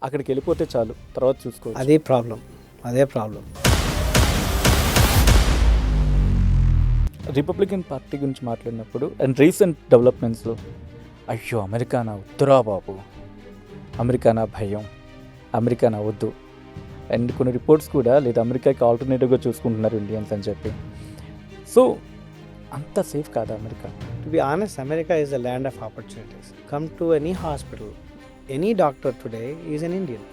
అక్కడికి వెళ్ళిపోతే చాలు, తర్వాత చూసుకోవచ్చు. అదే ప్రాబ్లం. రిపబ్లికన్ పార్టీ గురించి మాట్లాడినప్పుడు అండ్ రీసెంట్ డెవలప్మెంట్స్లో అయ్యో అమెరికానా వద్దురా బాబు, అమెరికానా భయం, అమెరికానా వద్దు అండ్ కొన్ని రిపోర్ట్స్ కూడా లేదా అమెరికాకి ఆల్టర్నేటివ్గా చూసుకుంటున్నారు ఇండియన్స్ అని చెప్పి. సో అంత సేఫ్ కాదా America? To be honest, America is the land of opportunities. Come to any hospital, any doctor today is an Indian.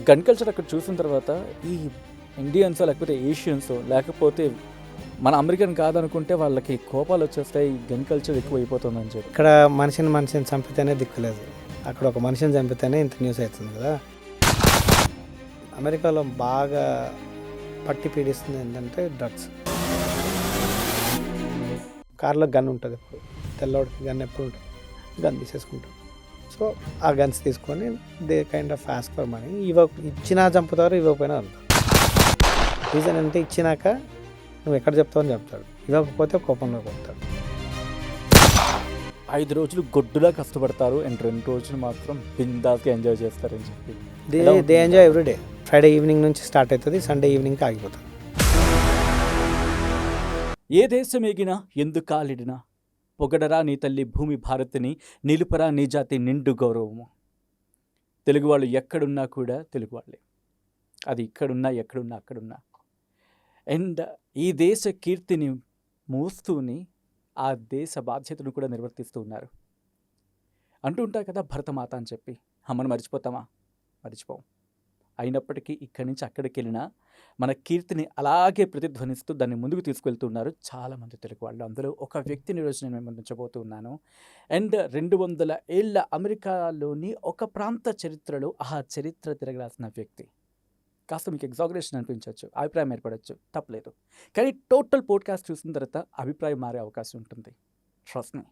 Gun culture అక్కడ చూసిన తర్వాత ఈ ఇండియన్స్ లేకపోతే ఏషియన్స్ లేకపోతే మన అమెరికన్ కాదనుకుంటే వాళ్ళకి కోపాలు వచ్చేస్తాయి, గన్ కల్చర్ ఎక్కువ అయిపోతుందని చెప్పి. ఇక్కడ మనిషిని చంపితేనే దిక్కులేదు, అక్కడ ఒక మనిషిని చంపితేనే ఇంత న్యూస్ అవుతుంది కదా. అమెరికాలో బాగా పట్టి పీడిస్తుంది ఏంటంటే డ్రగ్స్. కార్లో గన్ ఉంటుంది, ఎప్పుడు తెల్లవాడికి గన్ ఎప్పుడు ఉంటుంది, గన్ తీసేసుకుంటాం. సో ఆ గన్స్ తీసుకొని they kind of ask for money. ఇచ్చినా చంపుతారు, ఇవ్వకపోయినా చంపుతారు. రీజన్ అంటే ఇచ్చినాక నువ్వు ఎక్కడ చెప్తావు అని చెప్తాడు, ఇవ్వకపోతే కోపంలో కొడతాడు. 5 రోజులు గొడ్డులా కష్టపడతారు అండ్ 2 రోజులు మాత్రం బిందాస్గా ఎంజాయ్ చేస్తారని చెప్పి. They enjoy everyday. Friday evening నుంచి స్టార్ట్ అవుతుంది, సండే ఈవినింగ్కి ఆగిపోతుంది. ఏ దేశమేగినా ఎందుకాలిడినా పొగడరా నీ తల్లి భూమి భారతిని, నిలుపరా నీ జాతి నిండు గౌరవము. తెలుగు వాళ్ళు ఎక్కడున్నా కూడా తెలుగు వాళ్ళే, అది ఇక్కడున్నా ఎక్కడున్నా అక్కడున్నా. అండ్ ఈ దేశ కీర్తిని మోస్తూని ఆ దేశ బాధ్యతను కూడా నిర్వర్తిస్తూ ఉన్నారు. అంటూ ఉంటారు కదా భరతమాత అని చెప్పి. మనం మర్చిపోతామా? మర్చిపోం. అయినప్పటికీ ఇక్కడి నుంచి అక్కడికి వెళ్ళినా మన కీర్తిని అలాగే ప్రతిధ్వనిస్తూ దాన్ని ముందుకు తీసుకెళ్తున్నారు చాలామంది తెలుగు వాళ్ళు. అందులో ఒక వ్యక్తిని ఈరోజు నేను మేము ఉంచబోతూ ఉన్నాను. అండ్ 200 ఏళ్ల అమెరికాలోని ఒక ప్రాంత చరిత్రలో ఆ చరిత్ర తిరగరాసిన వ్యక్తి. కాస్త మీకు ఎగ్జాగరేషన్ అనిపించవచ్చు, అభిప్రాయం ఏర్పడవచ్చు, తప్పలేదు. కానీ టోటల్ పోడ్కాస్ట్ చూసిన తర్వాత అభిప్రాయం మారే అవకాశం ఉంటుంది. Trust me.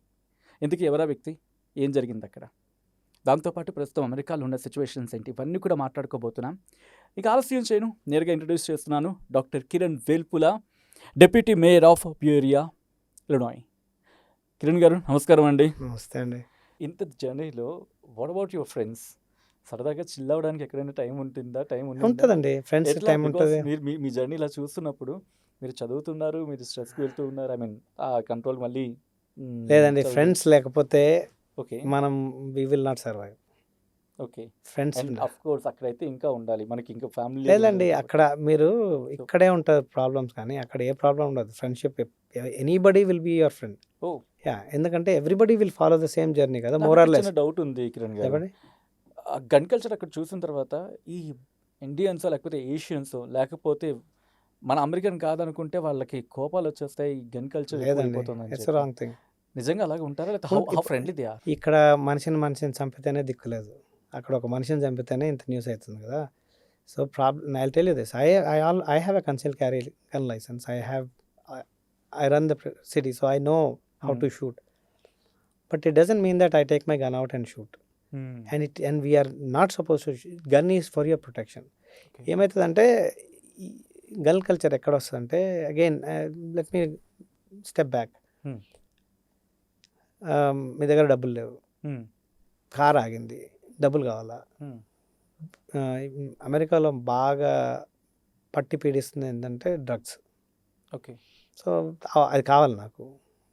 ఎందుకు ఎవరా వ్యక్తి, ఏం జరిగింది అక్కడ, దాంతోపాటు ప్రస్తుతం అమెరికాలో ఉన్న సిచ్యువేషన్స్ ఏంటి, ఇవన్నీ కూడా మాట్లాడుకోబోతున్నాం. ఇక ఆలస్యం చేయను, నేరుగా ఇంట్రడ్యూస్ చేస్తున్నాను doctor Kiran Velpula, deputy mayor of Peoria, Illinois. Kiran గారు నమస్కారం అండి. నమస్తే అండి. ఇంత జర్నీలో వాట్ అబౌట్ యువర్ ఫ్రెండ్స్? సరదాగా చిల్ అవ్వడానికి ఎక్కడైనా టైం ఉంటుందా? ఉంటుందండి, ఫ్రెండ్స్ టైం ఉంటుంది. మీరు మీ జర్నీ ఇలా చూస్తున్నప్పుడు మీరు చదువుతున్నారు, మీరు స్ట్రెస్కి వెళ్తూ ఉన్నారు, ఐ మీన్ ఆ కంట్రోల్ మళ్ళీ లేదండి, ఫ్రెండ్స్ లేకపోతే ఓకే మనం we will not survive. Okay friends and of course అక్కడైతే ఇంకా ఉండాలి మనకి, ఇంకా ఫ్యామిలీ లేదండి, అక్కడ మీరు ఇక్కడే ఉంటారు ప్రాబ్లమ్స్, కానీ అక్కడ ఏ ప్రాబ్లం ఉండదు. Friendship, anybody will be your friend. Oh yeah, ఎందుకంటే everybody will follow the same journey కదా, మోర్ ఆర్ లెస్. డౌట్ ఉంది కిరణ్ గారు, గన్ కల్చర్ అక్కడ చూసిన తర్వాత ఈ ఇండియన్స్ లేకపోతే ఏషియన్స్ లేకపోతే మన అమెరికన్ కాదనుకుంటే వాళ్ళకి కోపాలు వచ్చేస్తాయి, gun culture it's wrong thing. నిజంగా అలాగే ఉంటారా, లేకపోతే హౌ ఫ్రెండ్లీ దే ఆర్? ఇక్కడ మనిషిని చంపితేనే దిక్కులేదు, అక్కడ ఒక మనిషిని చంపితేనే ఇంత న్యూస్ అవుతుంది కదా. So problem, I tell you this, I have a concealed carry gun licence. I run the city, so I know how to shoot. But it doesn't mean that I take my gun out and shoot. And we are not supposed to gun is for your protection. ఏమవుతుందంటే gun culture ఎక్కడ వస్తుందంటే, again let me step back. మీ దగ్గర డబ్బులు లేవు, car ఆగింది, డబ్బులు కావాలా. అమెరికాలో బాగా పట్టి పీడిస్తుంది ఏంటంటే డ్రగ్స్. ఓకే, సో అది కావాలి నాకు,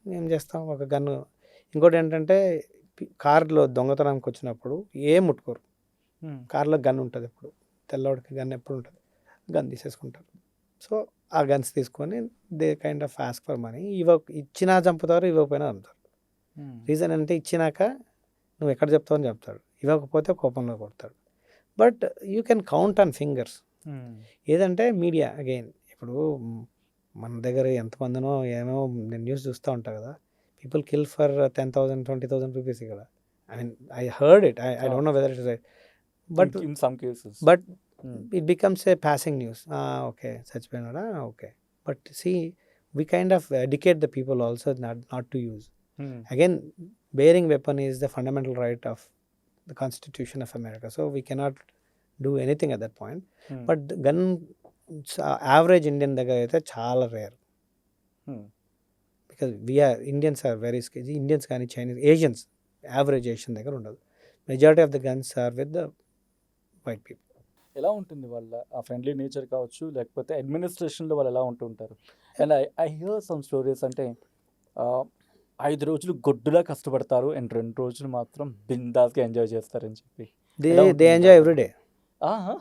ఏం చేస్తాం, ఒక గన్ను. ఇంకోటి ఏంటంటే కార్లో దొంగతనానికి వచ్చినప్పుడు ఏం ముట్టుకోరు, కార్లో గన్ ఉంటుంది, ఎప్పుడు తెల్లవాడికి గన్ ఎప్పుడు ఉంటుంది, గన్ తీసేసుకుంటారు. సో ఆ గన్స్ తీసుకొని they kind of ask for money. ఇచ్చినా చంపుతారు, ఇవ్వకపోయినా చంపుతారు. రీజన్ అంటే ఇచ్చినాక నువ్వు ఎక్కడ చెప్తావు అని చెప్తాడు, ఇవ్వకపోతే కోపంలో కొడతాడు. But you can count on fingers. ఏదంటే మీడియా, అగైన్ ఇప్పుడు మన దగ్గర ఎంతమందినో ఏమో నేను న్యూస్ చూస్తూ ఉంటాను కదా, పీపుల్ కిల్ ఫర్ 10,000, 20,000 రూపీస్ ఇక్కడ. I mean I heard it, I don't know whether it is right, but in some cases it becomes a passing news. Okay, చచ్చిపోయినాడా, okay. But see, we kind of educate the people also not to use. Again, bearing weapon is the fundamental right of the Constitution of America, so we cannot do anything at that point. But gun average Indian దగ్గర అయితే చాలా rare, because Indians are very scarce. Indians కానీ Chinese, Asians, average Asian దగ్గర ఉండదు. Majority of the guns are with the white people. ఎలా ఉంటుంది వాళ్ళ ఆ ఫ్రెండ్లీ నేచర్ కావచ్చు, లేకపోతే అడ్మినిస్ట్రేషన్లో వాళ్ళు ఎలా ఉంటుంటారు? And I here some stories అంటే 5 రోజులు గొడ్డులా కష్టపడతారు అండ్ 2 రోజులు మాత్రం బిందాస్గా ఎంజాయ్ చేస్తారని చెప్పి. They ఎలా ఉంటుంది enjoy వాళ్ళ? every day. ఆహా,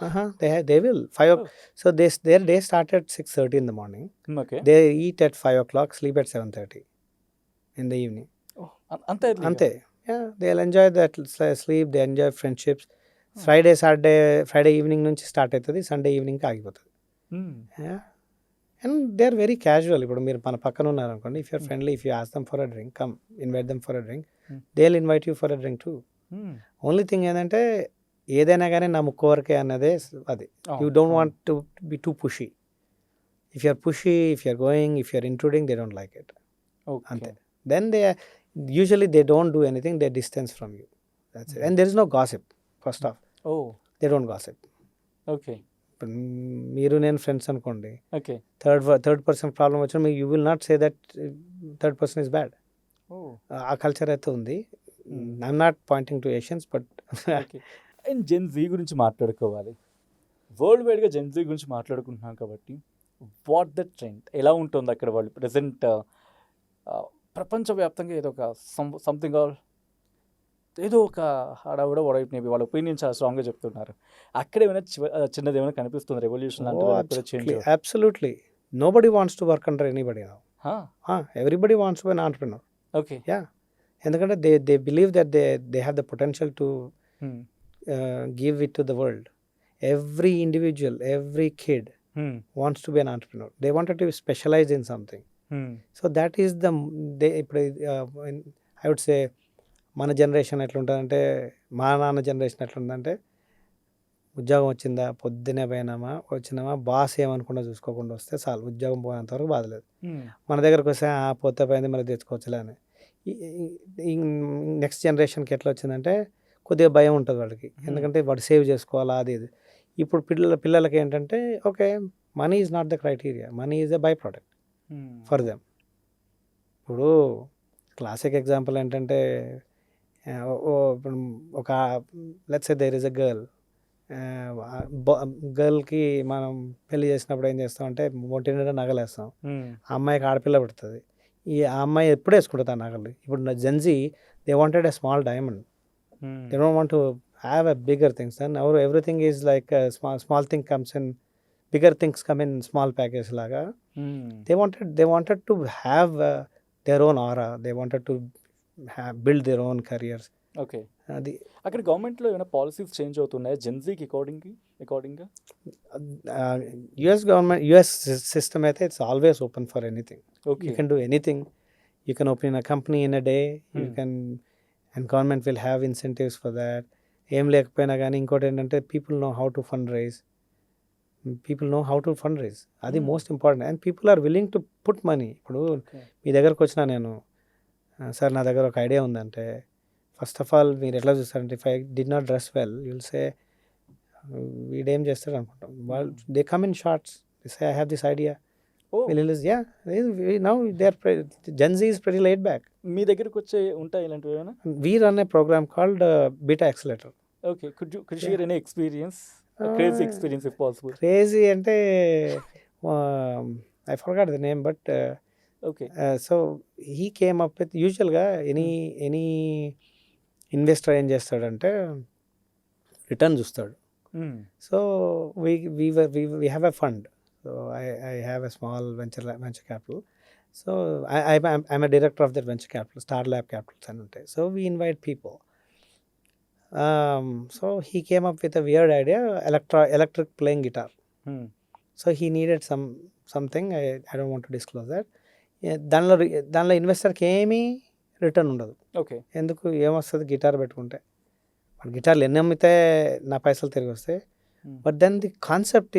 They will 5 o'clock. So their day start at 6:30 in the morning. Okay. They eat at 5 o'clock, sleep at 7:30 in the evening. అంత ఎర్లీగా? అంతే. Yeah, they'll enjoy that sleep. They enjoy friendships. Friday evening నుంచి start అవుతుంది, Sunday ఈవినింగ్కి ఆగిపోతుంది. And they are very casual. ఇప్పుడు మీరు మన పక్కన ఉన్నారనుకోండి, if your friendly, if you ask them for a drink, come invite them for a drink, they will invite you for a drink too. Only thing ఏంటంటే ఏదైనా కానీ నా ముక్కు వరకే అన్నదే అది. You don't want to be too pushy. If you're pushy, if you're going, if you're intruding, they don't like it. అంతే. Then they usually they don't do anything, they distance from you. That's it. And there is no gossip. First of they don't gossip. Okay. ఇప్పుడు మీరు నేను friends అనుకోండి, okay. Third person problem వచ్చిన you will not say that third person is bad. ఆ culture అయితే ఉంది. I'm not pointing to Asians, but and Gen Z గురించి మాట్లాడుకోవాలి. వరల్డ్ వైడ్గా జెన్ జీ గురించి మాట్లాడుకుంటున్నాం కాబట్టి వాట్ ద ట్రెండ్ ఎలా ఉంటుంది అక్కడ? వాళ్ళు ప్రజెంట్ ప్రపంచవ్యాప్తంగా ఏదో ఒక సంథింగ్ ఏదో ఒక హడావుడ వడైపు నేపి వాళ్ళ ఒపీనియన్ చాలా స్ట్రాంగ్గా చెప్తున్నారు. అక్కడ ఏమైనా చిన్నది ఏమైనా కనిపిస్తుంది రెవల్యూషన్ లాంటి change? Absolutely. Nobody wants to work under anybody now. Everybody wants to be an entrepreneur. Okay. Yeah, ఎందుకంటే they believe that they have the potential to give it to the world. Every individual, every kid wants to be an entrepreneur. They wanted to be specialized in something. So that is I would say మన generation ఎట్లుంటుందంటే, మా నాన్న generation ఎట్లుందంటే, ఉద్యోగం వచ్చిందా, పొద్దునే పోయినామా, వచ్చినామా, boss ఏమనుకుండా చూసుకోకుండా వస్తే చాలు, ఉద్యోగం పోయేంత వరకు బాధలేదు. మన దగ్గరకు వస్తే పోతే పోయింది మళ్ళీ తెచ్చుకోవచ్చులే అని. నెక్స్ట్ జనరేషన్కి ఎట్లా వచ్చిందంటే కొద్దిగా భయం ఉంటుంది వాళ్ళకి, ఎందుకంటే వాడు సేవ్ చేసుకోవాలా అది ఇది. ఇప్పుడు పిల్లలకి ఏంటంటే, okay, money is not the criteria, money is a by product for them. ఇప్పుడు క్లాసిక్ ఎగ్జాంపుల్ ఏంటంటే, ఇప్పుడు ఒక let's say there is a గర్ల్కి మనం పెళ్లి చేసినప్పుడు ఏం చేస్తామంటే ఒంటి నిండా నగలేస్తాం. ఆ అమ్మాయికి ఆడపిల్ల పుడుతుంది, ఆ అమ్మాయి ఎప్పుడు వేసుకుంటుంది ఆ నగలు. ఇప్పుడు Gen Z they wanted a small diamond. They don't want to have a bigger things. Then everything is like a small thing comes in, bigger things come in small package laga. They wanted to have their own aura. They wanted to build their own careers. Okay. అది అక్కడ గవర్నమెంట్లో ఏమైనా policies change అవుతున్నాయా జెన్జీకి అకార్డింగ్గా? US system అయితే it's always open for anything. Okay. You can do anything. You can open a company in a day. You can, and government will have incentives for that. ఏం లేకపోయినా కానీ ఇంకోటి ఏంటంటే people know how to fund raise. అది most important. And people are willing to put money. ఇప్పుడు మీ దగ్గరకు వచ్చినా నేను, సార్ నా దగ్గర ఒక ఐడియా ఉందంటే, ఫస్ట్ ఆఫ్ ఆల్ మీరు ఎట్లా చూస్తారంటే, if I did not dress well you will say వీడేం చేస్తాడు అనుకుంటాం. వాళ్ళు they come in shorts, say I have this idea. Now Gen Z is pretty laid back. మీ దగ్గరకు వచ్చే ఉంటాయి ఇలాంటివి ఏమైనా? We run a program called Beta Accelerator. Okay, could you share any experience, a crazy experience if possible? Crazy అంటే I forgot the name, but okay. So he came up with, usually any investor ఏం చేస్తాడంటే return చూస్తాడు. So we have a fund. So I have a small venture capital. So I'm a director of that venture capital, Star Lab Capitals and untai. So we invite people. So he came up with a weird idea, electric playing guitar. So he needed something. I don't want to disclose that. దానిలో ఇన్వెస్టర్కి ఏమీ return ఉండదు. Okay. ఎందుకు, ఏమొస్తుంది guitar పెట్టుకుంటే, మన గిటార్లు ఎన్ని అమ్మితే నా పైసలు తిరిగి వస్తాయి. But then the concept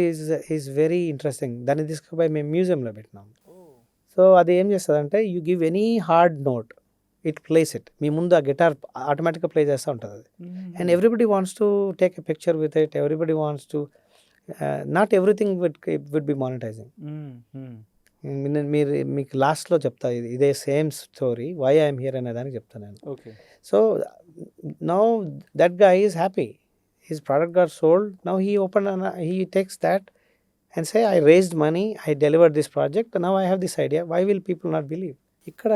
is very interesting. దాన్ని తీసుకుపోయి మేము మ్యూజియంలో పెట్టినాం. సో అది ఏం చేస్తుంది అంటే, you give any hard note, it plays it. మీ ముందు ఆ గిటార్ ఆటోమేటిక్గా ప్లే చేస్తూ ఉంటుంది అది. And everybody wants to take a picture with it. Everybody wants to, not everything would be monetising. మీరు మీకు లాస్ట్లో చెప్తా, ఇదే same story why I'm here అనే దానికి చెప్తాను నేను. Okay. So now that guy is happy, his product got sold, now he takes that and say I raised money, I delivered this project, now I have this idea, why will people not believe? ఇక్కడ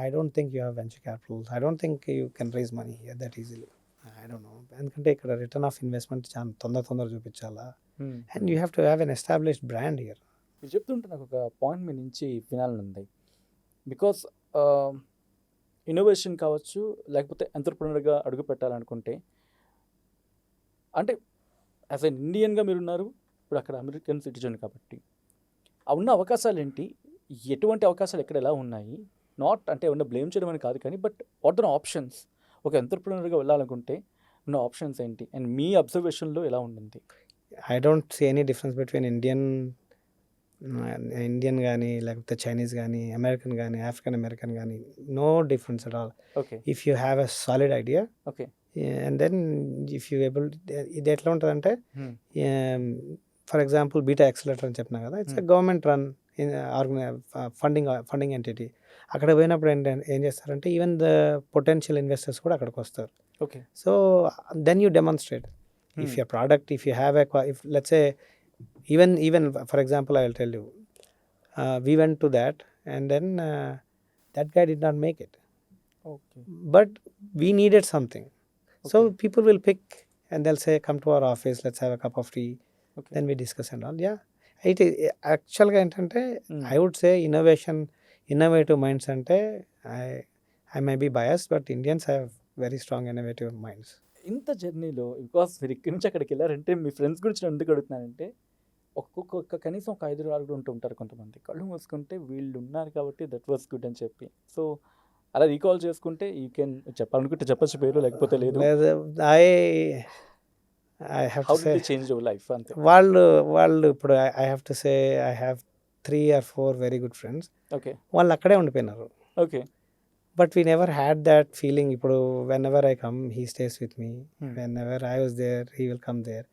I don't think you have venture capital, I don't think you can raise money here that easily. I don't know, ఎందుకంటే ఇక్కడ return of investment చాలా తొందర చూపించాలా, and you have to have an established brand here. మీరు చెప్తుంటే నాకు ఒక point మీ నుంచి వినాలని ఉంది. బికాస్ ఇన్నోవేషన్ కావచ్చు, లేకపోతే ఎంటర్‌ప్రెన్యూర్‌గా అడుగు పెట్టాలనుకుంటే, అంటే యాజ్ ఎన్ ఇండియన్‌గా మీరున్నారు, ఇప్పుడు అక్కడ అమెరికన్ సిటిజన్ కాబట్టి ఆ ఉన్న అవకాశాలు ఏంటి, ఎటువంటి అవకాశాలు ఎక్కడ ఎలా ఉన్నాయి, నాట్ అంటే ఏమన్నా బ్లేమ్ చేయడం అని కాదు కానీ, బట్ వాట్ ఆర్ ఆప్షన్స్, ఒక ఎంటర్‌ప్రెన్యూర్‌గా వెళ్ళాలనుకుంటే ఉన్న ఆప్షన్స్ ఏంటి, అండ్ మీ అబ్జర్వేషన్లో ఎలా ఉండింది? I don't see any difference between Indian కానీ, లేకపోతే చైనీస్ కానీ, అమెరికన్ కానీ, ఆఫ్రికన్ అమెరికన్ కానీ, no difference at all. Okay. If you have a solid idea okay. And then if you able, ఇది ఎట్లా ఉంటుందంటే, ఫర్ ఎగ్జాంపుల్ బీటా యాక్సిలరేటర్ అని చెప్పినా కదా, it's government run funding entity. అక్కడ పోయినప్పుడు ఏం చేస్తారంటే ఈవెన్ ద పొటెన్షియల్ ఇన్వెస్టర్స్ కూడా అక్కడికి వస్తారు. Okay. So then you demonstrate if your product, if you have if let's say even for example I will tell you, we went to that and then that guy did not make it, okay. but we needed something. So Okay. people will pick and they'll say come to our office, let's have a cup of tea, okay. then we discuss and all. Yeah, it is actually ga entante Mm. I would say innovative minds ante I may be biased, but Indians have very strong innovative minds. ఇంత జర్నీలో because మీరు ఇక్కడి నుంచి అక్కడికి వెళ్ళారంటే మీ friends గురించి నేను ఎందుకు అడుగుతున్నానంటే, ఒక్కొక్క కనీసం ఒక 5 6 ఉంటూ ఉంటారు కొంతమంది. కళ్ళు మూసుకుంటే వీళ్ళు ఉన్నారు కాబట్టి దట్ వాస్ గుడ్ అని చెప్పి, సో అలా రీకాల్ చేసుకుంటే యూ కెన్ చెప్పాలనుకుంటే చెప్పచ్చు పేరు, లేకపోతే లేదు. I have how to the say they change your life అంతే. వాళ్ళు ఇప్పుడు I have to say I have 3 or 4 very good friends. Okay. వాళ్ళు అక్కడే ఉండిపోయినారు. Okay. But we never had that feeling. ఇప్పుడు whenever I come, he stays with me. Hmm. Whenever I was there, he will come there.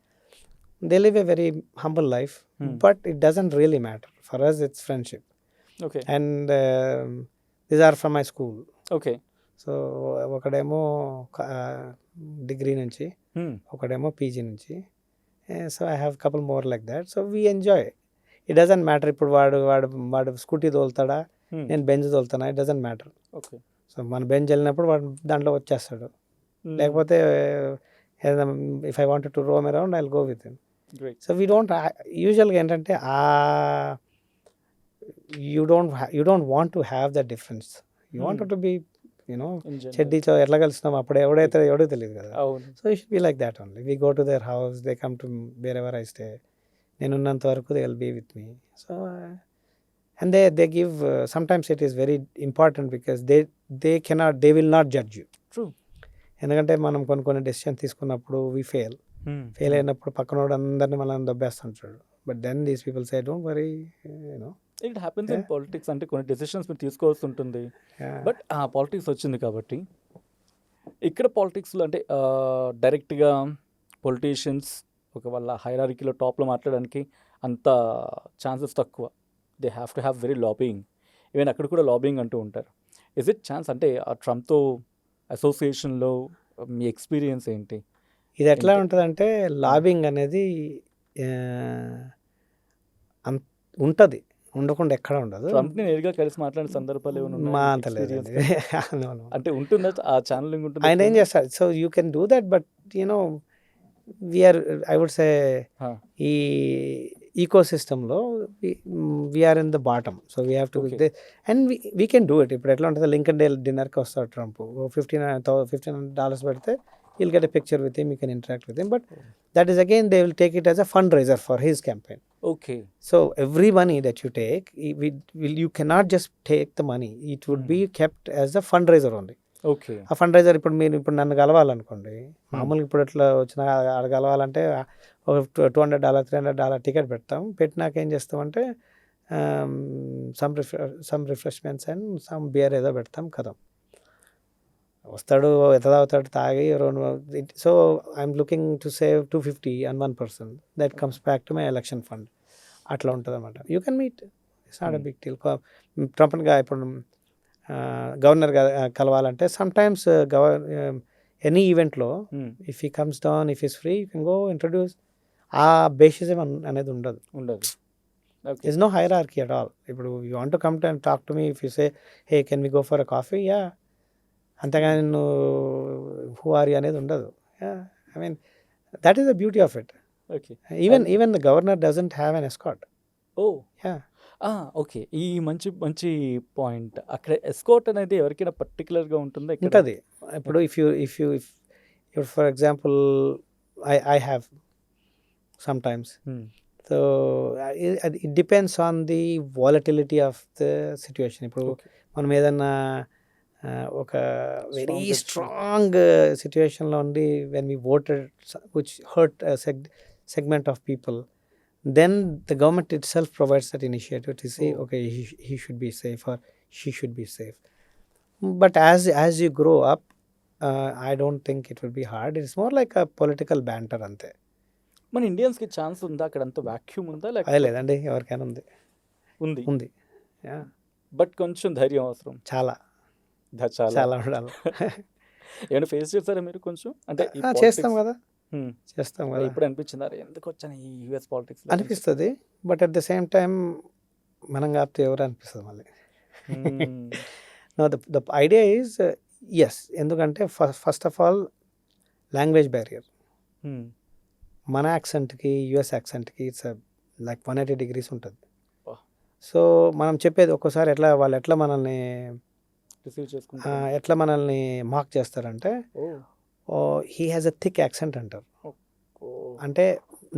They live a very humble life, Hmm. but it doesn't really matter. For us, it's friendship. Okay. And these are from my school. Okay. So ఒకడేమో degree నుంచి, Hmm. ఒకడేమో PG నుంచి. So I have couple more like that. So we enjoy. It doesn't matter ఇప్పుడు వాడు scooty తోలుతాడా, Hmm. నేను Benz తోలుతానా, it doesn't matter. Okay. So మన బెంచ్ వెళ్ళినప్పుడు వాడు దాంట్లో వచ్చేస్తాడు. Hmm. లేకపోతే if I wanted to roam around I will go with him. Great. So we don't యూజువల్గా ఏంటంటే you don't want to have that difference. You want to be you know In general. చెడ్డీతో ఎట్లా కలిసినాం అప్పుడు ఎవడో తెలియదు కదా. అవును. So it should be like that only. We go to their house, they come to wherever I stay. నేనున్నంత వరకు they will be with me. So and they give sometimes it is very important because they will not judge you. True. ఎందుకంటే మనం కొన్ని decision తీసుకున్నప్పుడు we fail అయినప్పుడు పక్కనోడు అందరిని మనం దొబ్బేస్తుంటాడు. But then these people say don't worry, it happens in politics. అంటే కొన్ని డెసిషన్స్ మీరు తీసుకోవాల్సి ఉంటుంది, బట్ ఆ పాలిటిక్స్ వచ్చింది కాబట్టి ఇక్కడ పాలిటిక్స్లో అంటే డైరెక్ట్గా పొలిటీషియన్స్ ఒక వాళ్ళ హైరార్కీలో టాప్లో మాట్లాడడానికి అంత ఛాన్సెస్ తక్కువ. They have to have very lobbying. Even అక్కడ కూడా లాబింగ్ అంటూ ఉంటారు. ఇస్ ఇట్ ఛాన్స్ అంటే ఆ ట్రంప్తో అసోసియేషన్లో మీ ఎక్స్పీరియన్స్ ఏంటి? ఇది ఎట్లా ఉంటుందంటే లాబింగ్ అనేది ఉంటుంది, ఉండకుండా ఎక్కడ ఉండదు. ట్రంప్ని నేరుగా కలిసి మాట్లాడిన సందర్భాలు ఏమైనా మా ఉన్నాయా? అంత లేదండి. Experience? No, no. అంటే ఉంటుందా ఆ ఛానలింగ్ ఉంటుంది? ఆయన ఏం చేస్తారు, so you can do that, but you know we're I would say Huh. ఈ ఈకో సిస్టంలో we're in the bottom. So we have to Okay. And we can do it. ఇప్పుడు ఎట్లా ఉంటుంది, లింకన్ డే డిన్నర్కి వస్తాడు ట్రంప్, $1500 పెడితే you'll get a picture with him, you can interact with him, but that is again they will take it as a fundraiser for his campaign. Okay. So every money that you take, you cannot just take the money, it would be kept as a fundraiser only. Okay. ఆ ఫండ్రైజర్ ఇప్పుడు నన్ను కలవాలనుకోండి, మామూలుగా ఇప్పుడు ఇట్లా వచ్చిన ఆడ కలవాలంటే ఒక $200 $300 టికెట్ పెడతాం. పెట్టినాక ఏం చేస్తామంటే some refreshments and some beer ఏదో పెడతాం కదా. వస్తాడు, ఎంత తాగుతాడు, తాగి so I'm looking to save $250 on one person, that comes back to my election fund. అట్లా ఉంటుంది అనమాట. You can meet it's not a big deal. ట్రంప్గా ఇప్పుడు గవర్నర్ కలవాలంటే సమ్ టైమ్స్ ఎనీ ఈవెంట్లో if he comes down, if is free, you can go introduce. ఆ బేసిజం అనేది ఉండదు. Okay. Is no hierarchy at all. ఇప్పుడు you want to come to and talk to me, if you say hey can we go for a coffee, yeah, అంతేగాని నువ్వు who are you అనేది ఉండదు. I mean that is the beauty of it. Okay. Even the governor doesn't have an escort. Oh yeah, okay. ఈ మంచి మంచి point. అక్కడ ఎస్కోట్ అనేది ఎవరికైనా పర్టికులర్గా ఉంటుందా ఇక్కడ? ఉంటుంది. ఇప్పుడు ఇప్పుడు for example I have some times. So it depends on the volatility of the situation. ఇప్పుడు Okay. మనం ఏదన్నా ఒక వెరీ Strong స్ట్రాంగ్ సిచ్యువేషన్లో ఉండి when we voted which hurt segment of people, then the government itself provides that initiative to say, Oh. okay, he should be safe or she should be safe. But as you grow up, I don't think it will be hard. It's more like a political banter ante. మన ఇండియన్స్కి chance ఉందా అక్కడ? అంత vacuum ఉందా అదే లేకపోతే లేదండి, ఎవరికైనా ఉంది. ఉంది? Yeah, బట్ కొంచెం ధైర్యం అవసరం. చాలా చాలా చాలా ఉండాలి. ఏమైనా ఫేస్ చేస్తారా మీరు కొంచెం? అంటే ఈ చేస్తాం politics- కదా, Hmm. చేస్తాం మరి కదా ఇప్పుడు అనిపించిందా ఎందుకు వచ్చాను ఈ యూఎస్ పాలిటిక్స్ అనిపిస్తుంది. But at the same time మనం కాకపోతే ఎవరు అనిపిస్తుంది మళ్ళీ. No the idea is yes, ఎందుకంటే first of all language barrier. మన యాక్సెంట్కి యుఎస్ యాక్సెంట్కి ఇట్స్ లైక్ 180 degrees ఉంటుంది. Wow. సో మనం చెప్పేది ఒక్కోసారి వాళ్ళు ఎట్లా మనల్ని రిసీవ్ చేసుకుంటా. ఎట్లా మనల్ని మార్క్ చేస్తారంటే, he has a thick accent అంటారు. అంటే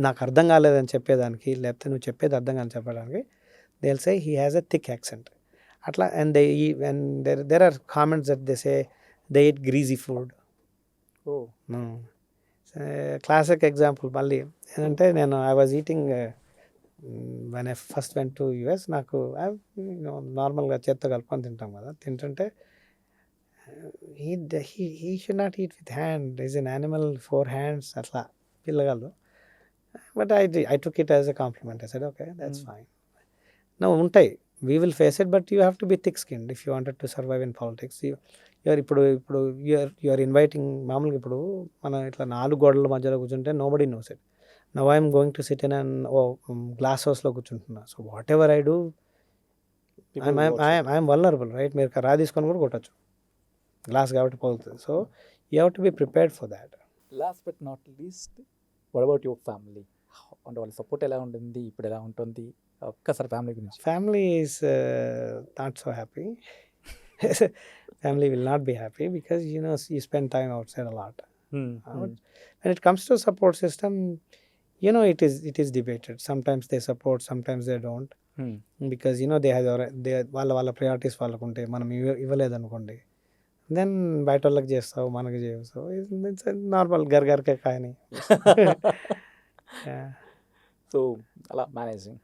నాకు అర్థం కాలేదని చెప్పేదానికి, లేకపోతే నువ్వు చెప్పేది అర్థం కాని చెప్పడానికి they will say he has a thick accent. అట్లా and there are comments that they say they eat greasy food. Classic example మళ్ళీ ఏంటంటే, I was eating when I first went to US. నాకు నార్మల్గా చేత్తో కలుపుకొని తింటాం కదా, తింటుంటే he should not eat with hand. Is an animal 4 hands అట్లా పిల్లగాళ్ళు. But I took it as a compliment. I said, okay, that's fine. No, ఉంటాయి, we will face it, but you have to be thick skinned if you wanted to survive in politics. ఇప్పుడు you are inviting, మామూలుగా ఇప్పుడు మనం ఇట్లా 4 గోడల మధ్యలో కూర్చుంటే nobody knows it. Now I am going to sit in an glass houseలో కూర్చుంటున్నా. So whatever I do, I am vulnerable, right? మీరు రా తీసుకొని కూడా కొట్టచ్చు, గ్లాస్ కాబట్టి పగులుతుంది. So you have to be prepared for that. Last but not least, what about your family? అంటే వాళ్ళ సపోర్ట్ ఎలా ఉంటుంది, ఇప్పుడు ఎలా ఉంటుంది? ఒక్కసారి ఫ్యామిలీ గురించి. Family is not so happy. Family will not be happy because you spend time outside a lot. When it comes to support system, it is debated. Sometimes they support, sometimes they don't. Because they have వాళ్ళ priorities వాళ్ళకు ఉంటాయి, మనం ఇవ్వలేదనుకోండి, then బయట వాళ్ళకి చేస్తావు, మనకి చేస్తావు. It's normal గర్గర్కే కానీ. సో అలా మేనేజింగ్.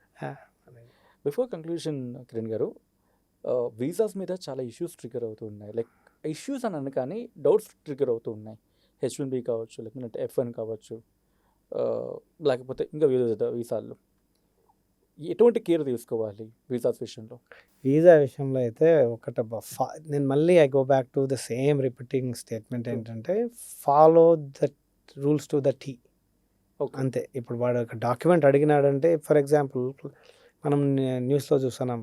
బిఫోర్ కంక్లూషన్ కిరణ్ గారు, వీసాస్ మీద చాలా ఇష్యూస్ ట్రిగర్ అవుతూ ఉన్నాయి. లైక్ ఇష్యూస్ అని అను కానీ డౌట్స్ ట్రిగర్ అవుతూ ఉన్నాయి. H1B కావచ్చు, లేకపోతే F1 కావచ్చు, లేకపోతే ఇంకా వివిధ వీసాల్లో ఎటువంటి కేర్ తీసుకోవాలి వీసాస్ విషయంలో? వీసా విషయంలో అయితే నేను మళ్ళీ I go back to the same repeating statement ఏంటంటే, follow the rules to the T. అంతే. ఇప్పుడు వాడు ఒక డాక్యుమెంట్ అడిగినాడంటే, ఫర్ ఎగ్జాంపుల్ మనం న్యూస్లో చూస్తున్నాం,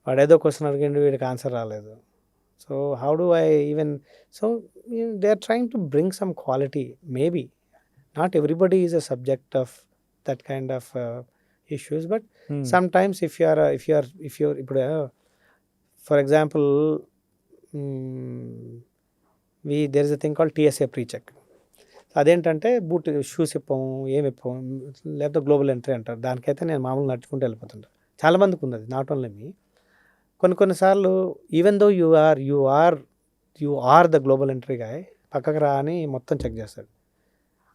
వాడు ఏదో క్వశ్చన్ అడిగిండు, వీడికి ఆన్సర్ రాలేదు. So how do I even, so they are trying to bring some quality. Maybe not everybody is a subject of that kind of issues, but sometimes if you're ఇప్పుడు for example, there is a thing called TSA pre-check. అదేంటంటే boot shoes ఇప్పము, ఏమి ఇప్పము, లేకపోతే global entry అంటారు. దానికైతే నేను మామూలు నడుచుకుంటూ వెళ్ళిపోతుంటా. చాలామందికి ఉంది అది, నాట్ ఓన్లీ మీ. కొన్నిసార్లు even though you are the global entry guy, పక్కకు రా అని మొత్తం చెక్ చేస్తాడు.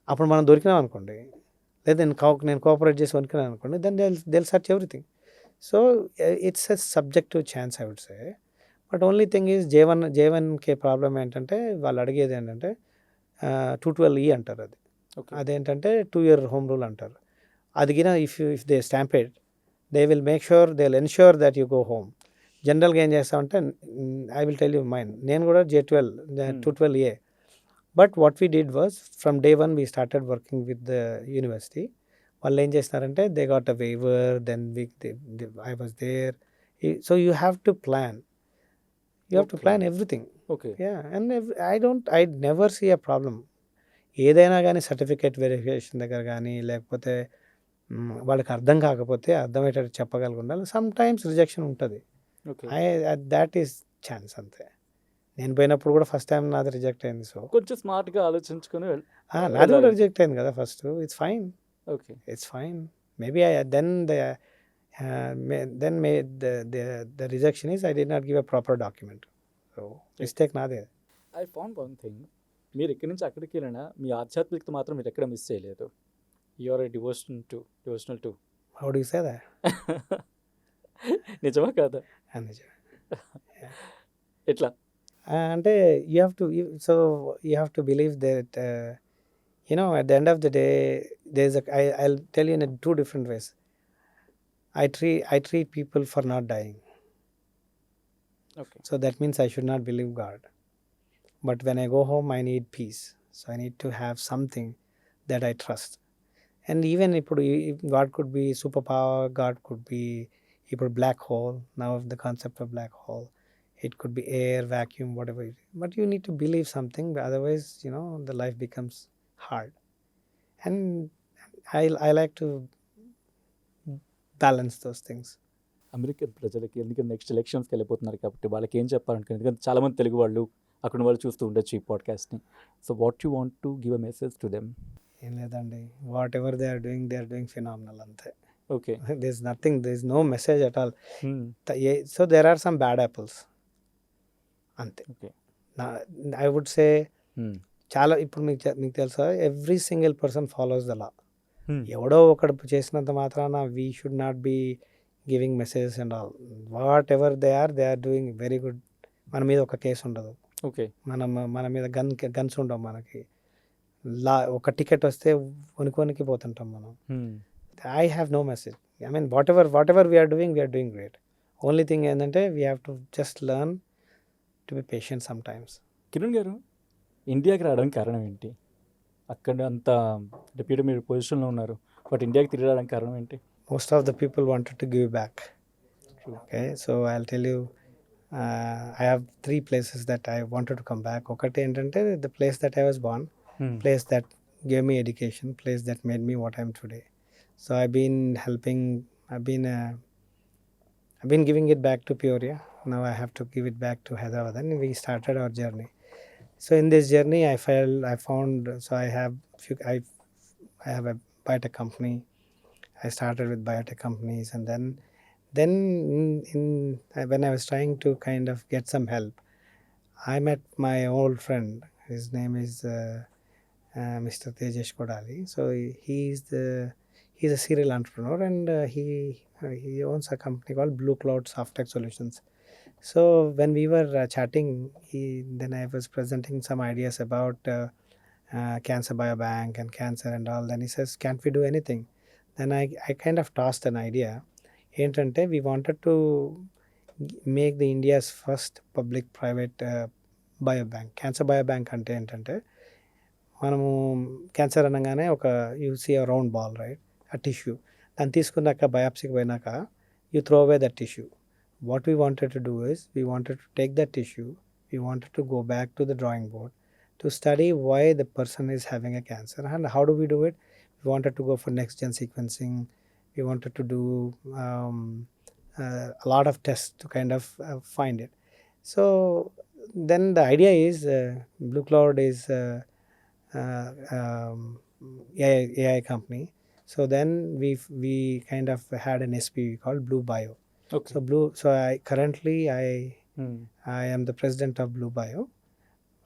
అప్పుడు మనం దొరికినాం అనుకోండి, లేదా నేను కోఆపరేట్ చేసి వనుకున్నాను అనుకోండి, then they search everything. So it's a subjective chance I would say. But only thing is J1K problem ఏంటంటే, వాళ్ళు అడిగేది ఏంటంటే 212E అంటారు. అదేంటంటే 2 year హోమ్ రూల్ అంటారు. అది గిన if they stamped they will make sure they will ensure that you go home. జనరల్గా ఏం చేస్తామంటే, I will tell you mine, నేను కూడా J12 212A. But what we did was from day 1 we started working with the university. వాళ్ళు ఏం చేస్తున్నారంటే they got a waiver, then I was there. So you have to plan, you have to Okay. Plan everything. Okay. And I never see a problem. ఏదైనా కానీ certificate verification దగ్గర కానీ, లేకపోతే వాళ్ళకి అర్థం కాకపోతే అర్థమయ్యేటట్టు చెప్పగలిగి ఉండాలి. సమ్ టైమ్స్ రిజెక్షన్ ఉంటుంది. ఓకే. దాట్ ఈస్ ఛాన్స్ అంతే. నేను పోయినప్పుడు కూడా ఫస్ట్ టైం నాది రిజెక్ట్ అయింది. సో కొంచెం స్మార్ట్గా ఆలోచించుకొని నాది కూడా రిజెక్ట్ అయింది కదా first. It's fine, okay. It's fine. Maybe then the rejection is I did not give a proper document. So mistake నాదే. ఐ ఫౌండ్ వన్ థింగ్, మీరు ఇక్కడి నుంచి అక్కడికి వెళ్ళినా మీ ఆధ్యాత్మికత మాత్రం మీరు ఎక్కడ మిస్ చేయలేదు. You are a devotional to. How do you say that? నిజమా కాదా? నిజమే. ఎట్లా? అంటే you have to believe that at the end of the day, I'll tell you in 2 different ways. I treat people for not dying. Okay. So that means I should not believe God. But when I go home, I need peace. So I need to have something that I trust. And even if God could be superpower, God could be black hole. Now the concept of black hole, it could be air, vacuum, whatever it is. But you need to believe something, otherwise, the life becomes hard. And I like to balance those things. American ప్రజలకి ఎందుకంటే next ఎలక్షన్స్కి వెళ్ళిపోతున్నారు కాబట్టి వాళ్ళకి ఏం చెప్పాలనుకున్నారు? ఎందుకంటే చాలామంది తెలుగు వాళ్ళు అక్కడ వాళ్ళు చూస్తూ ఉండొచ్చు ఈ పాడ్కాస్ట్ని. So what you want to give a message to them? ఏం లేదండి, whatever they are doing phenomenal అంతే. Okay. there is no message at all. So there are some bad apples అంతే. ఓకే. I would say చాలా ఇప్పుడు మీకు తెలుసా, every single person follows the law. ఎవడో ఒకడు చేసినంత మాత్రాన we should not be giving messages and all. Whatever they are doing very good. మన మీద ఒక కేసు ఉండదు. ఓకే. మన మీద గన్స్ ఉండవు మనకి. ఒక టికెట్ వస్తే వణికి పోతుంటాం మనం. I have no message. I mean, whatever we are doing great. Only thing ఏంటంటే we have to just learn to be patient sometimes. Kiran గారు, ఇండియాకి రావడానికి కారణం ఏంటి? అక్కడ అంత డిప్యూటీ మీరు పొజిషన్లో ఉన్నారు, బట్ ఇండియాకి తిరిగి రావడానికి కారణం ఏంటి? Most of the people wanted to give back. Okay, so I'll tell you, I have 3 places that I wanted to come back. ఒకటి ఏంటంటే the place that I was born, place that gave me education, place that made me what I am today. So I've been helping, I've been giving it back to Peoria. Now I have to give it back to Hyderabad, and we started our journey. So in this journey, I found, so I have a biotech company. I started with biotech companies, and then when I was trying to kind of get some help, I met my old friend. His name is Mr. Tejesh Kodali. So he's a serial entrepreneur, and he owns a company called Blue Cloud Softech Solutions. So when we were chatting, then I was presenting some ideas about cancer biobank and cancer and all. Then he says, can't we do anything? Then I kind of tossed an idea. ఏంటంటే we wanted to make the India's first public private biobank. Cancer biobank అంటే ఏంటంటే, మనము cancer అనగానే you see a round ball, right, ఆ tissue. దాన్ని తీసుకున్నాక బయాప్సీకి పోయినాక you throw away that tissue. What we wanted to do is, we wanted to take that tissue, we wanted to go back to the drawing board to study why the person is having a cancer. And how do we do it? We wanted to go for next gen sequencing. We wanted to do a lot of tests to kind of find it. So then the idea is, Blue Cloud is AI company. So then we kind of had an SPV called Blue Bio. Okay. So I am the president of Blue Bio,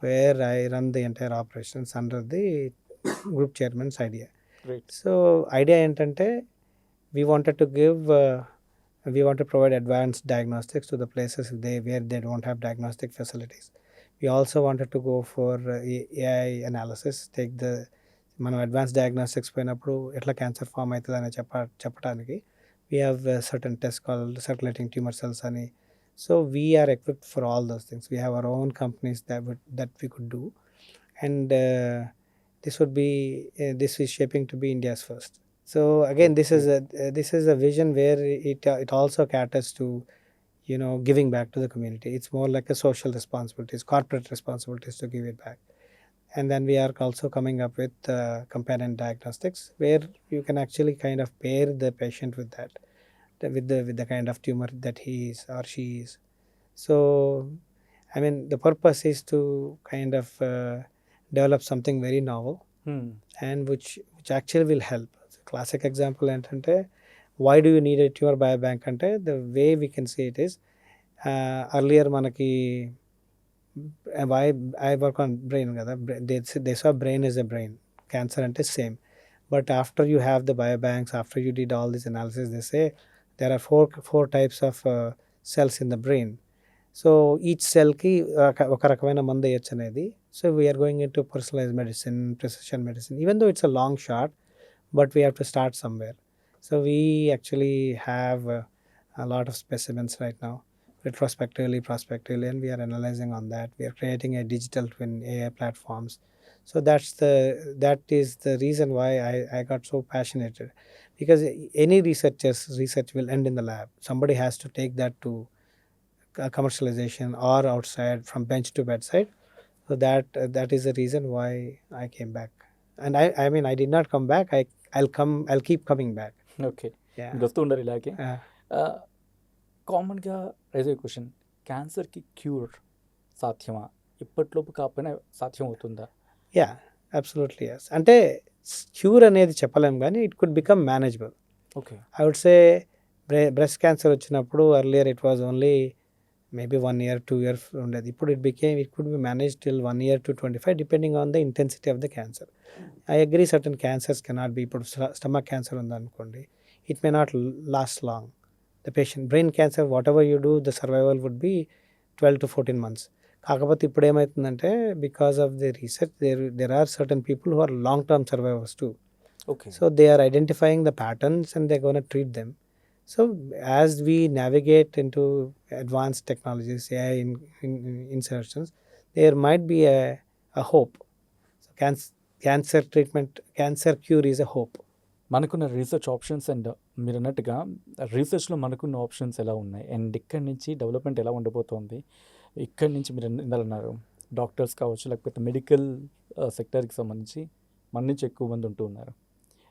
where I run the entire operations under the group chairman's idea. Great. So idea ఏంటంటే, we wanted to provide advanced diagnostics to the places where they don't have diagnostic facilities. We also wanted to go for AI analysis, మనం advance diagnostics పోయినప్పుడు ఎట్లా cancer form అవుతుంది అని చెప్పడానికి We have a certain test called circulating tumor cells. So we are equipped for all those things. We have our own companies that we could do, and this is shaping to be India's first. So again, this is a vision where it also caters to giving back to the community. It's more like a social responsibilities, corporate responsibilities to give it back. And then we are also coming up with companion diagnostics, where you can actually kind of pair the patient with that, with the kind of tumor that he is or she is. So I mean, the purpose is to kind of develop something very novel, and which actually will help. Classic example ఏంటంటే, why do you need a tumor biobank అంటే, the way we can see it is, earlier మనకి I work on brain కదా, they saw brain as a brain, cancer అంటే same. But after you have the biobanks, after you did all this analysis, they say there are four types of cells in the brain. So each cell కి ఒక రకమైన మందు వేయచ్చు అనేది. So we are going into personalized medicine, precision medicine, even though it's a long shot, but we have to start somewhere. So we actually have a lot of specimens right now, retrospectively, prospectively, and we are analyzing on that. We are creating a digital twin AI platforms. So that is the reason why I got so passionate, because any research will end in the lab. Somebody has to take that to commercialization or outside, from bench to bedside. So that is the reason why I came back. And I mean, I did not come back. I'll keep coming back. Okay, Yeah. వస్తూ ఉండరు ఇలాగే. Yeah. కామన్గా rise అయ్యే question, క్యాన్సర్కి cure సాధ్యమా? ఇప్పట్లోపు కాకపోయినా సాధ్యం అవుతుందా? Yeah, absolutely yes. అంటే క్యూర్ అనేది చెప్పలేం, కానీ it could become manageable. Okay. I would say breast cancer వచ్చినప్పుడు earlier it was only maybe 1 year, 2 years ఉండేది. ఇప్పుడు it could be managed till 1 year to 25, depending on the intensity of the cancer. I agree, certain cancers cannot be. ఇప్పుడు stomach cancer ఉందనుకోండి, it may not last long. The patient, brain cancer, whatever you do, the survival would be 12 to 14 months. కాకపోతే ఇప్పుడు ఏమవుతుందంటే, because of the research, there are certain people who are long term survivors too. Okay. So they are identifying the patterns and they're going to treat them. So as we navigate into advanced technologies, AI insertions, there might be a hope. So cancer treatment, cancer cure is a hope. మనకున్న research options and మీరు అన్నట్టుగా రీసెర్చ్లో మనకున్న options ఎలా ఉన్నాయి, and ఇక్కడి నుంచి development ఎలా ఉండబోతోంది? ఇక్కడి నుంచి మీరు ఇందాక అన్నారు, డాక్టర్స్ కావచ్చు, లేకపోతే మెడికల్ సెక్టర్కి సంబంధించి మన నుంచి ఎక్కువ మంది ఉంటూ ఉన్నారు.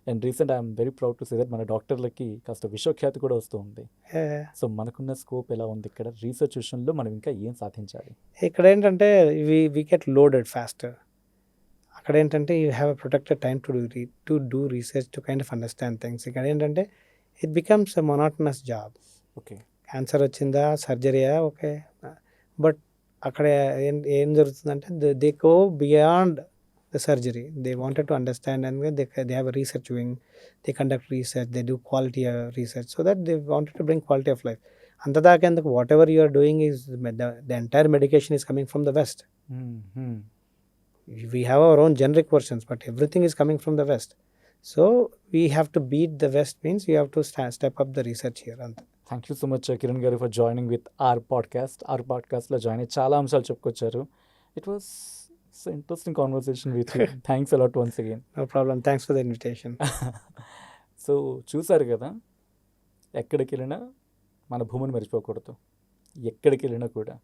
And recent I'm very proud to say that మన డాక్టర్లకి కాస్త విశ్వఖ్యాతి కూడా వస్తూ ఉంది. సో మనకున్న స్కోప్ ఎలా ఉంది ఇక్కడ రీసెర్చ్ విషయంలో? మనం ఇంకా ఏం సాధించాలి? ఇక్కడ ఏంటంటే, we get loaded faster. అక్కడ ఏంటంటే, you have a protected time to do research, to kind of understand things. ఇక్కడ ఏంటంటే, it becomes a monotonous job. Okay, cancer వచ్చిందా, సర్జరీయా, ఓకే. బట్ అక్కడ ఏం జరుగుతుందంటే, they go beyond the surgery. They wanted to understand, and they have a research wing. They conduct research. They do quality research, so that they wanted to bring quality of life. Antadaake and whatever you are doing is the entire medication is coming from the West. We have our own generic versions, but everything is coming from the West. So we have to beat the West, means we have to step up the research here. Thank you so much Kiran గారు for joining with our పాడ్కాస్ట్లో join అయ్యి చాలా అంశాలు చెప్పుకొచ్చారు. It was interesting conversation with you. Thanks a lot once again. No problem. Thanks for the invitation. So చూసారు కదా, ఎక్కడికి వెళ్ళినా మన భూమిని మర్చిపోకూడదు, ఎక్కడికి వెళ్ళినా కూడా.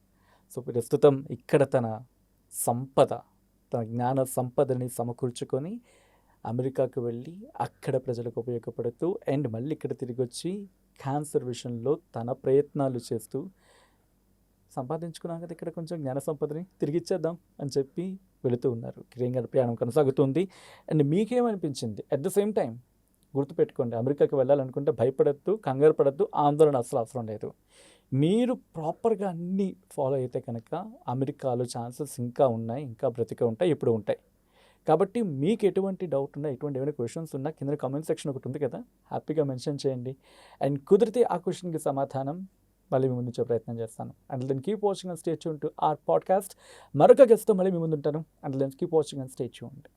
సో ప్రస్తుతం ఇక్కడ తన జ్ఞాన సంపదని సమకూర్చుకొని అమెరికాకు వెళ్ళి అక్కడ ప్రజలకు ఉపయోగపడుతూ, అండ్ మళ్ళీ ఇక్కడ తిరిగి వచ్చి క్యాన్సర్ విషయంలో తన ప్రయత్నాలు చేస్తూ సంపాదించుకున్నాం కదా ఇక్కడ కొంచెం జ్ఞాన సంపదని తిరిగి ఇచ్చేద్దాం అని చెప్పి వెళుతూ ఉన్నారు. కిరణ్ గారి ప్రయాణం కొనసాగుతుంది. అండ్ మీకేమనిపించింది? అట్ ద సేమ్ టైం గుర్తుపెట్టుకోండి, అమెరికాకి వెళ్ళాలనుకుంటే భయపడద్దు, కంగారు పడద్దు, ఆందోళన అసలు అవసరం లేదు. మీరు ప్రాపర్గా అన్నీ ఫాలో అయితే కనుక అమెరికాలో ఛాన్సెస్ ఇంకా ఉన్నాయి, ఇంకా బ్రతికే ఉంటాయి, ఇప్పుడు ఉంటాయి. కాబట్టి మీకు ఎటువంటి డౌట్ ఉన్నా, ఎటువంటి ఏమైనా క్వశ్చన్స్ ఉన్నా కింద కామెంట్ సెక్షన్ ఒకటి ఉంది కదా, హ్యాపీగా మెన్షన్ చేయండి. అండ్ కుదిరితే ఆ క్వశ్చన్కి సమాధానం మళ్ళీ మీ ముందు ప్రయత్నం చేస్తాను. And then keep watching and stay tuned to our podcast. మరొక గెస్ట్తో మళ్ళీ మీ ముందు ఉంటాను. And then keep watching and stay tuned.